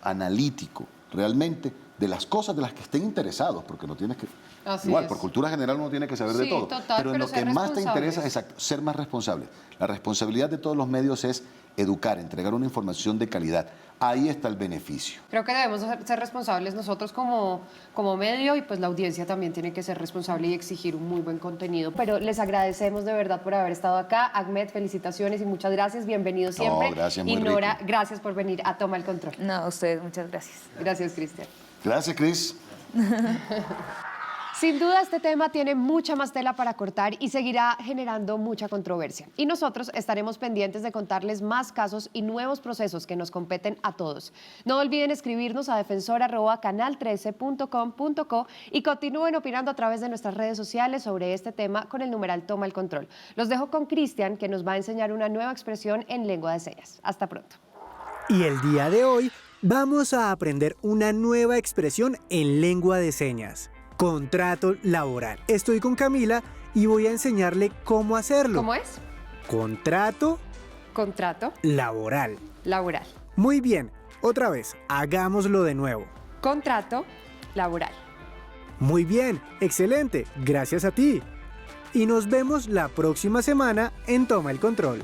analítico realmente de las cosas de las que estén interesados, porque no tienes que... Así igual, es. por cultura general uno tiene que saber de todo, total, pero en lo que ser más te interesa, responsables. exacto, ser más responsable. La responsabilidad de todos los medios es educar, entregar una información de calidad. Ahí está el beneficio. Creo que debemos ser responsables nosotros como medio, y pues la audiencia también tiene que ser responsable y exigir un muy buen contenido. Pero les agradecemos de verdad por haber estado acá. Ahmed, felicitaciones y muchas gracias. Bienvenido siempre. No, gracias, muy y Nora, rico. gracias por venir a Toma el Control. No, a ustedes, muchas gracias. Gracias, Cristian. Gracias, Cris. Sin duda este tema tiene mucha más tela para cortar y seguirá generando mucha controversia. Y nosotros estaremos pendientes de contarles más casos y nuevos procesos que nos competen a todos. No olviden escribirnos a defensor@canal13.com.co y continúen opinando a través de nuestras redes sociales sobre este tema con el numeral Toma el Control. Los dejo con Cristian, que nos va a enseñar una nueva expresión en lengua de señas. Hasta pronto. Y el día de hoy vamos a aprender una nueva expresión en lengua de señas. Contrato laboral. Estoy con Camila y voy a enseñarle cómo hacerlo. ¿Cómo es? Contrato laboral. laboral. Muy bien. Otra vez, hagámoslo de nuevo. Contrato laboral. Muy bien, excelente. Gracias a ti. Y nos vemos la próxima semana en Toma el Control.